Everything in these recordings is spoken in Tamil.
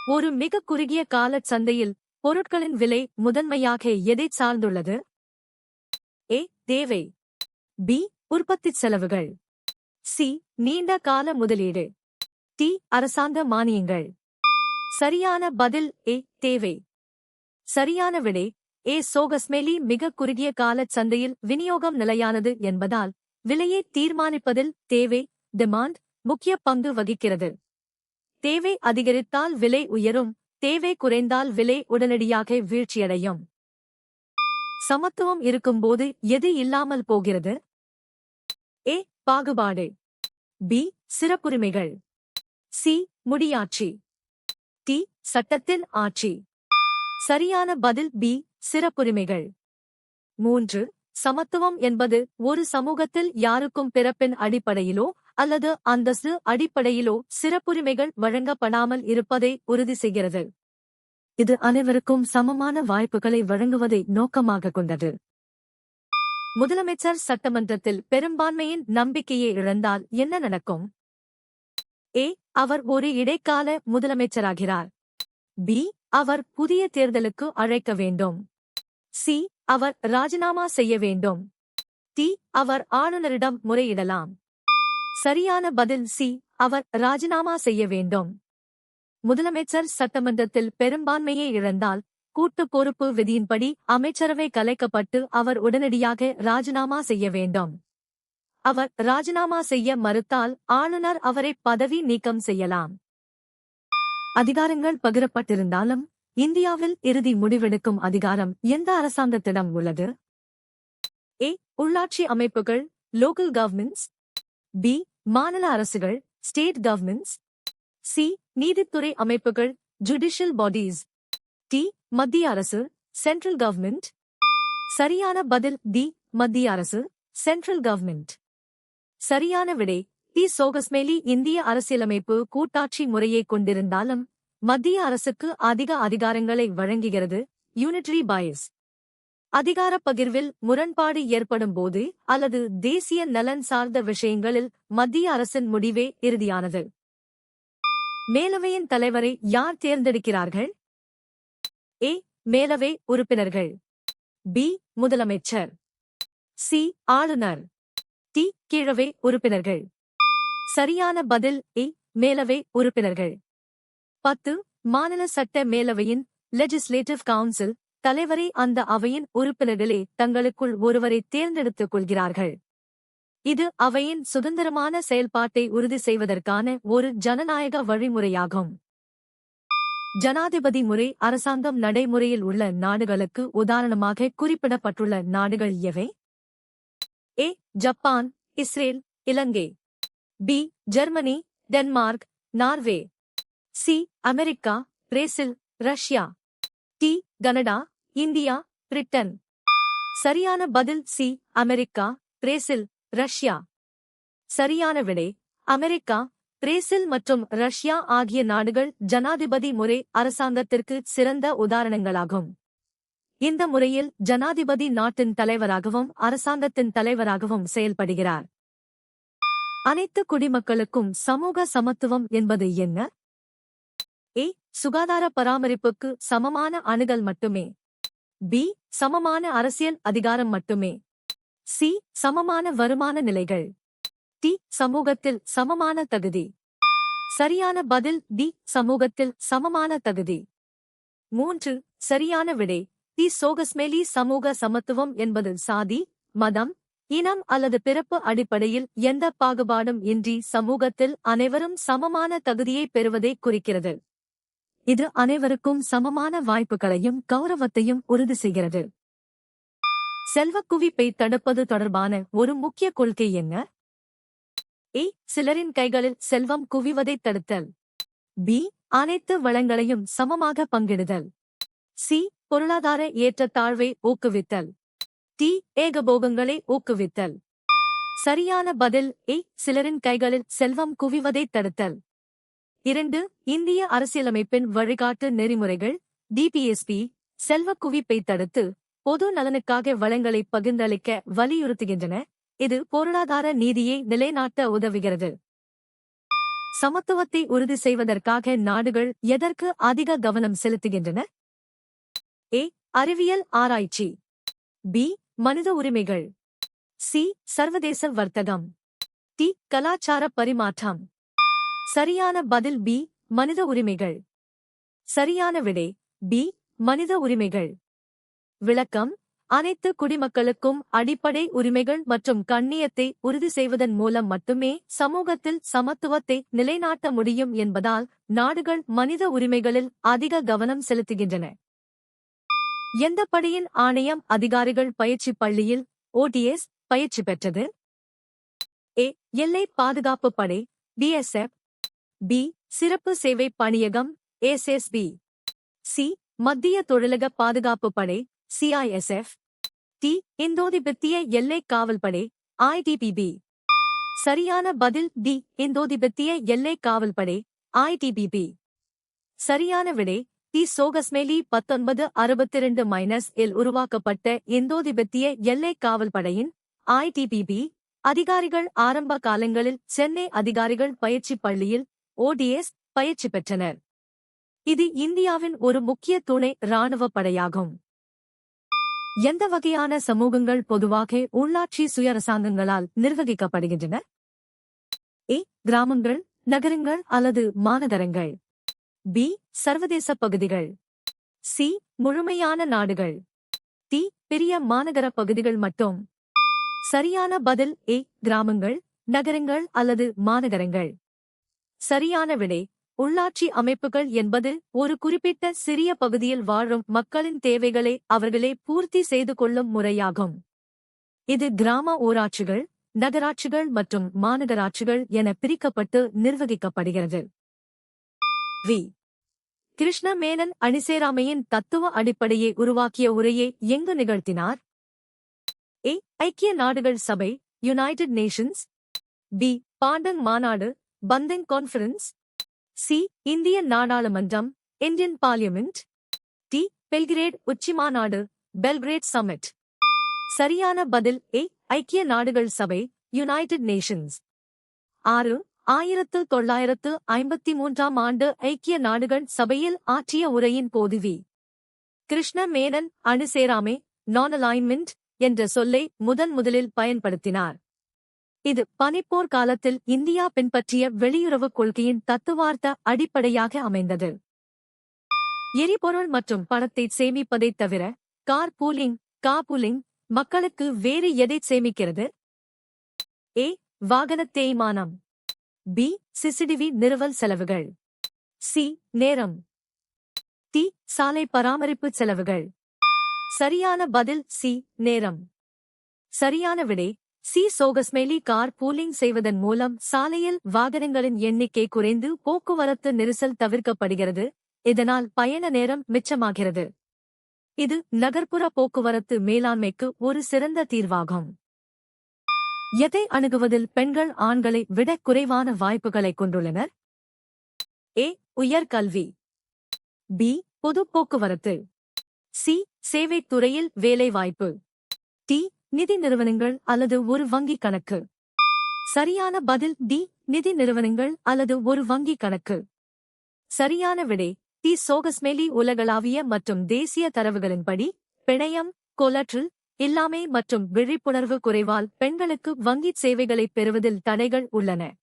ஒரு மிக குறுகிய காலச் சந்தையில் பொருட்களின் விலை முதன்மையாக எதைச் சார்ந்துள்ளது? ஏ. தேவை. பி. உற்பத்திச் செலவுகள். சி. நீண்ட கால முதலீடு. டி. அரசாங்க மானியங்கள். சரியான பதில் ஏ. தேவை. சரியான விடை ஏ. சோகஸ்மெலி மிக குறுகிய காலச் சந்தையில் விநியோகம் நிலையானது என்பதால் விலையை தீர்மானிப்பதில் தேவை டிமாண்ட் முக்கிய பங்கு வகிக்கிறது. தேவை அதிகரித்தால் விலை உயரும், தேவை குறைந்தால் விலை உடனடியாக வீழ்ச்சியடையும். சமத்துவம் இருக்கும்போது எது இல்லாமல் போகிறது? ஏ. பாகுபாடு. பி. சிறப்புரிமைகள். சி. முடியாட்சி. டி. சட்டத்தின் ஆட்சி. சரியான பதில் பி. சிறப்புரிமைகள். 3. சமத்துவம் என்பது ஒரு சமூகத்தில் யாருக்கும் பிறப்பின் அடிப்படையிலோ அல்லது அந்தஸ்து அடிப்படையிலோ சிறப்புரிமைகள் வழங்கப்படாமல் இருப்பதை உறுதி செய்கிறது. இது அனைவருக்கும் சமமான வாய்ப்புகளை வழங்குவதை நோக்கமாக கொண்டது. முதலமைச்சர் சட்டமன்றத்தில் பெரும்பான்மையின் நம்பிக்கையை இழந்தால் என்ன நடக்கும்? ஏ. அவர் ஒரு இடைக்கால முதலமைச்சராகிறார். பி. அவர் புதிய தேர்தலுக்கு அழைக்க வேண்டும். சி. அவர் ராஜினாமா செய்ய வேண்டும். டி. அவர் ஆளுநரிடம் முறையிடலாம். சரியான பதில் சி. அவர் ராஜினாமா செய்ய வேண்டும். முதலமைச்சர் சட்டமன்றத்தில் பெரும்பான்மையை இழந்தால் கூட்டு பொறுப்பு விதியின்படி அமைச்சரவை கலைக்கப்பட்டு அவர் உடனடியாக ராஜினாமா செய்ய வேண்டும். அவர் ராஜினாமா செய்ய மறுத்தால் ஆளுநர் அவரை பதவி நீக்கம் செய்யலாம். அதிகாரங்கள் பகிரப்பட்டிருந்தாலும் இந்தியாவில் இறுதி முடிவெடுக்கும் அதிகாரம் எந்த அரசாங்கத்திடம் உள்ளது? ஏ. உள்ளாட்சி அமைப்புகள் லோக்கல் கவர்மெண்ட்ஸ். பி. மாநில அரசுகள் ஸ்டேட் கவர்மெண்ட்ஸ். சி. நீதித்துறை அமைப்புகள் ஜுடிஷியல் பாடிஸ். டி. மத்திய அரசு சென்ட்ரல் கவர்மெண்ட். சரியான பதில் டி. மத்திய அரசு சென்ட்ரல் கவர்மெண்ட். சரியான விடை டி. சோகஸ்மெலி இந்திய அரசியலமைப்பு கூட்டாட்சி முறையை கொண்டிருந்தாலும் மத்திய அரசுக்கு அதிக அதிகாரங்களை வழங்குகிறது. யூனிட்டரி பயஸ். அதிகாரப் பகிர்வில் முரண்பாடு ஏற்படும் போது அல்லது தேசிய நலன் சார்ந்த விஷயங்களில் மத்திய அரசின் முடிவே இறுதியானது. மேலவையின் தலைவரை யார் தேர்ந்தெடுக்கிறார்கள்? ஏ. மேலவை உறுப்பினர்கள். பி. முதலமைச்சர். சி. ஆளுநர். டி. கீழவை உறுப்பினர்கள். சரியான பதில் ஏ. மேலவை உறுப்பினர்கள். 10. மாநில சட்ட மேலவையின் லெஜிஸ்லேட்டிவ் கவுன்சில் தலைவரை அந்த அவையின் உறுப்பினர்களே தங்களுக்குள் ஒருவரை தேர்ந்தெடுத்துக் கொள்கிறார்கள். இது அவையின் சுதந்திரமான செயல்பாட்டை உறுதி செய்வதற்கான ஒரு ஜனநாயக வழிமுறையாகும். ஜனாதிபதி முறை அரசாங்கம் நடைமுறையில் உள்ள நாடுகளுக்கு உதாரணமாக குறிப்பிடப்பட்டுள்ள நாடுகள் எவை? A. Japan Israel Ilangai. B. Germany Denmark Norway. C. America Brazil Russia. D. Canada India Britain. சரியான பதில் சி. America Brazil Russia. சரியான விடை அமெரிக்கா பிரேசில் மற்றும் ரஷ்யா ஆகிய நாடுகள் ஜனாதிபதி முறை அரசாங்கத்திற்கு சிறந்த உதாரணங்களாகும். இந்த முறையில் ஜனாதிபதி நாட்டின் தலைவராகவும் அரசாங்கத்தின் தலைவராகவும் செயல்படுகிறார். அனைத்து குடிமக்களுக்கும் சமூக சமத்துவம் என்பது என்ன? ஏ. சுகாதார பராமரிப்புக்கு சமமான அணுகல் மட்டுமே. பி. சமமான அரசியல் அதிகாரம் மட்டுமே. சி. சமமான வருமான நிலைகள். டி. சமூகத்தில் சமமான தகுதி. சரியான பதில் டி. சமூகத்தில் சமமான தகுதி. 3. சரியான விடை டி. சோகஸ்மெலி சமூக சமத்துவம் என்பது சாதி, மதம், இனம் அல்லது பிறப்பு அடிப்படையில் எந்த பாகுபாடும் இன்றி சமூகத்தில் அனைவரும் சமமான தகுதியை பெறுவதை குறிக்கிறது. இது அனைவருக்கும் சமமான வாய்ப்புகளையும் கௌரவத்தையும் உறுதி செய்கிறது. செல்வக் குவிப்பை தடுப்பது தொடர்பான ஒரு முக்கிய கொள்கை என்ன? ஏ. சிலரின் கைகளில் செல்வம் குவிவதைத் தடுத்தல். பி. அனைத்து வளங்களையும் சமமாக பங்கிடுதல். சி. பொருளாதார ஏற்றத்தாழ்வை ஊக்குவித்தல். டி. ஏகபோகங்களை ஊக்குவித்தல். சரியான பதில் ஏ. சிலரின் கைகளில் செல்வம் குவிவதைத் தடுத்தல். 2. இந்திய அரசியலமைப்பின் வழிகாட்டு நெறிமுறைகள் டிபிஎஸ்பி செல்வக் குவிப்பை தடுத்து பொது நலனுக்காக வளங்களை பகிர்ந்தளிக்க வலியுறுத்துகின்றன. இது பொருளாதார நீதியை நிலைநாட்ட உதவுகிறது. சமத்துவத்தை உறுதி செய்வதற்காக நாடுகள் எதற்கு அதிக கவனம் செலுத்துகின்றன? ஏ. அறிவியல் ஆராய்ச்சி. பி. மனித உரிமைகள். சி. சர்வதேச வர்த்தகம். டி. கலாச்சார பரிமாற்றம். சரியான பதில் பி. மனித உரிமைகள். சரியான விடை பி. மனித உரிமைகள். விளக்கம்: அனைத்து குடிமக்களுக்கும் அடிப்படை உரிமைகள் மற்றும் கண்ணியத்தை உறுதி செய்வதன் மூலம் மட்டுமே சமூகத்தில் சமத்துவத்தை நிலைநாட்ட முடியும் என்பதால் நாடுகள் மனித உரிமைகளில் அதிக கவனம் செலுத்துகின்றன. எந்த படையின் ஆணையம் அதிகாரிகள் பயிற்சி பள்ளியில் OTS பயிற்சி பெற்றது? ஏ. எல்லை பாதுகாப்பு படை BSF. பி. சிறப்பு சேவை பணியகம் SSB. சி. மத்திய தொழிலக பாதுகாப்பு படை CISF. டி. இந்தோதிபெத்திய எல்லை காவல் படை ITBP. சரியான பதில் டி. இந்தோதிபெத்திய எல்லை காவல் படை ITBP. சரியான விடை டி. சோகஸ்மேலி 1962-இல் உருவாக்கப்பட்ட இந்தோதிபெத்திய எல்லை காவல் படையின் ITBP அதிகாரிகள் ஆரம்ப காலங்களில் சென்னை அதிகாரிகள் பயிற்சி பள்ளியில் ODS பயிற்சி பெற்றனர். இது இந்தியாவின் ஒரு முக்கிய துணை இராணுவ படையாகும். எந்த வகையான சமூகங்கள் பொதுவாக உள்ளாட்சி சுயரசாங்கங்களால் நிர்வகிக்கப்படுகின்றன? ஏ. கிராமங்கள், நகரங்கள் அல்லது மாநகரங்கள். பி. சர்வதேச பகுதிகள். சி. முழுமையான நாடுகள். டி. பெரிய மாநகர பகுதிகள் மட்டும். சரியான பதில் ஏ. கிராமங்கள், நகரங்கள் அல்லது மாநகரங்கள். சரியான விடை உள்ளாட்சி அமைப்புகள் என்பது ஒரு குறிப்பிட்ட சிறிய பகுதியில் வாழும் மக்களின் தேவைகளை அவர்களே பூர்த்தி செய்து கொள்ளும் முறையாகும். இது கிராம ஊராட்சிகள், நகராட்சிகள் மற்றும் மாநகராட்சிகள் என பிரிக்கப்பட்டு நிர்வகிக்கப்படுகிறது. வி. கிருஷ்ண மேனன் அணிசேராமையின் தத்துவ அடிப்படையை உருவாக்கிய உரையை எங்கு நிகழ்த்தினார்? ஏ. ஐக்கிய நாடுகள் சபை யுனைடெட் நேஷன்ஸ். பி. பாண்டங் மாநாடு பந்தங் கான்ஃபரன்ஸ். சி. இந்திய நாடாளுமன்றம் இந்தியன் பார்லிமெண்ட். டி. பெல்கிரேட் உச்சிமாநாடு பெல்கிரேட் சமிட். சரியான பதில் ஏ. ஐக்கிய நாடுகள் சபை யுனைடெட் நேஷன்ஸ். 1953 ஆண்டு ஐக்கிய நாடுகள் சபையில் ஆற்றிய உரையின் போது வி. கிருஷ்ண மேனன் அணிசேராமை நான் அலைன்மெண்ட் என்ற சொல்லை முதலில் பயன்படுத்தினார். இது பனிப்போர் காலத்தில் இந்தியா பின்பற்றிய வெளியுறவுக் கொள்கையின் தத்துவார்த்த அடிப்படையாக அமைந்தது. எரிபொருள் மற்றும் பணத்தை சேமிப்பதைத் தவிர கார்பூலிங் மக்களுக்கு வேறு எதை சேமிக்கிறது? ஏ. வாகனத் தேய்மானம். பி. சிசிடிவி நிறுவல் செலவுகள். சி. நேரம். டி. சாலை பராமரிப்பு செலவுகள். சரியான பதில் சி. நேரம். சரியான விடை சி. சோகஸ்மேலி கார்பூலிங் செய்வதன் மூலம் சாலையில் வாகனங்களின் எண்ணிக்கை குறைந்து போக்குவரத்து நெரிசல் தவிர்க்கப்படுகிறது. இதனால் பயண நேரம் மிச்சமாகிறது. இது நகர்ப்புற போக்குவரத்து மேலாண்மைக்கு ஒரு சிறந்த தீர்வாகும். எதை அணுகுவதில் பெண்கள் ஆண்களை விட குறைவான வாய்ப்புகளை கொண்டுள்ளனர்? ஏ. உயர்கல்வி. பி. பொது போக்குவரத்து. சி. சேவைத் துறையில் வேலைவாய்ப்பு. டி. நிதி நிறுவனங்கள் அல்லது ஒரு வங்கி கணக்கு. சரியான பதில் டி. நிதி நிறுவனங்கள் அல்லது ஒரு வங்கி கணக்கு. சரியான விடை டி. சோகஸ்மேலி உலகளாவிய மற்றும் தேசிய தரவுகளின்படி பிணையம், கொலட்ரல் இல்லாமை மற்றும் விழிப்புணர்வு குறைவால் பெண்களுக்கு வங்கிச் சேவைகளைப் பெறுவதில் தடைகள் உள்ளன.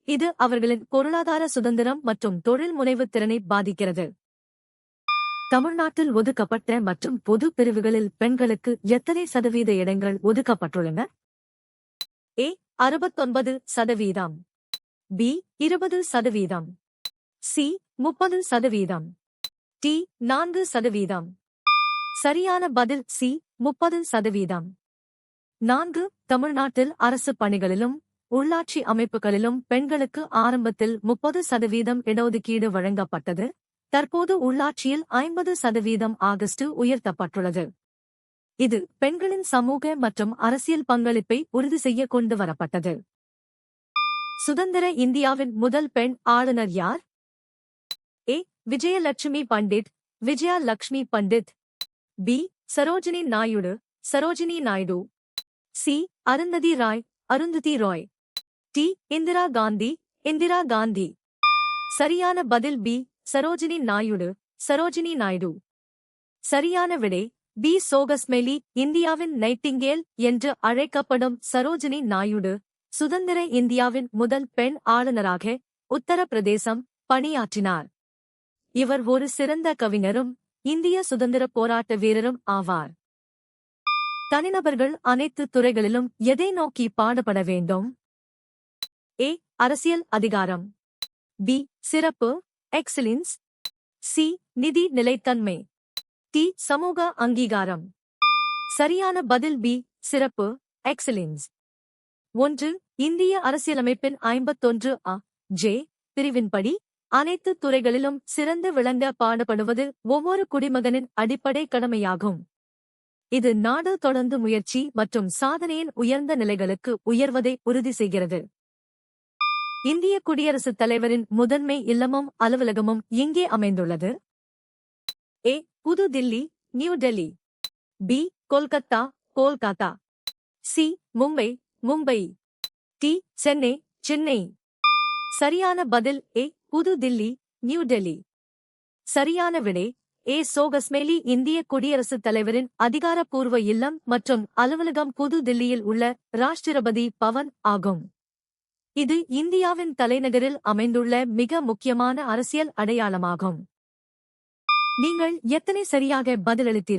இது அவர்களின் பொருளாதார சுதந்திரம் மற்றும் தொழில் முனைவுத் திறனை பாதிக்கிறது. தமிழ்நாட்டில் ஒதுக்கப்பட்ட மற்றும் பொது பிரிவுகளில் பெண்களுக்கு எத்தனை சதவீத இடங்கள் ஒதுக்கப்பட்டுள்ளன? ஏ. 69%. பி. 20%. சி. 30%. டி. 4%. சரியான பதில் சி. 30%. 4. தமிழ்நாட்டில் அரசு பணிகளிலும் உள்ளாட்சி அமைப்புகளிலும் பெண்களுக்கு ஆரம்பத்தில் 30% இடஒதுக்கீடு வழங்கப்பட்டது. தற்போது உள்ளாட்சியில் 50% ஆகஸ்ட் உயர்த்தப்பட்டுள்ளது. இது பெண்களின் சமூக மற்றும் அரசியல் பங்களிப்பை உறுதி செய்ய கொண்டு வரப்பட்டது. சுதந்திர இந்தியாவின் முதல் பெண் ஆளுநர் யார்? A. Vijayalakshmi Pandit. B. Sarojini Naidu. C. Arundhati Roy. D. Indira Indira Gandhi. சரியான பதில் பி. சரோஜினி நாயுடு. சரியான விடை பி. சோகஸ்மெலி. இந்தியாவின் நைட்டிங்கேல் என்று அழைக்கப்படும் சரோஜினி நாயுடு சுதந்திர இந்தியாவின் முதல் பெண் ஆளுநராக உத்தரப்பிரதேசம் பணியாற்றினார். இவர் ஒரு சிறந்த கவிஞரும் இந்திய சுதந்திரப் போராட்ட வீரரும் ஆவார். தனிநபர்கள் அனைத்து துறைகளிலும் எதை நோக்கி பாடுபட வேண்டும்? ஏ. அரசியல் அதிகாரம். பி. சிறப்பு எக்ஸலன்ஸ். சி. நிதி நிலைத்தன்மை. டி. சமூக அங்கீகாரம். சரியான பதில் பி. சிறப்பு எக்ஸலன்ஸ். 1. இந்திய அரசியலமைப்பின் 51 அ. ஜே. பிரிவின்படி அனைத்து துறைகளிலும் சிறந்து விளங்க பாடுபடுவது ஒவ்வொரு குடிமகனின் அடிப்படை கடமையாகும். இது நாடு தொடர்ந்து முயற்சி மற்றும் சாதனையின் உயர்ந்த நிலைகளுக்கு உயர்வதை உறுதி செய்கிறது. இந்திய குடியரசுத் தலைவரின் முதன்மை இல்லமும் அலுவலகமும் எங்கே அமைந்துள்ளது? ஏ. புது Delhi, new Delhi. B. Kolkata, Kolkata. C. Mumbai. D. Chennai. சரியான பதில் ஏ. புது தில்லி, நியூ டெல்லி. சரியான விடை ஏ. சோகஸ்மெலி. இந்திய குடியரசுத் தலைவரின் அதிகாரப்பூர்வ இல்லம் மற்றும் அலுவலகம் புது தில்லியில் உள்ள ராஷ்டிரபதி பவன் ஆகும். இது இந்தியாவின் தலைநகரில் அமைந்துள்ள மிக முக்கியமான அரசியல் அடையாளமாகும். நீங்கள் எத்தனை சரியாக பதிலளித்தீர்கள்?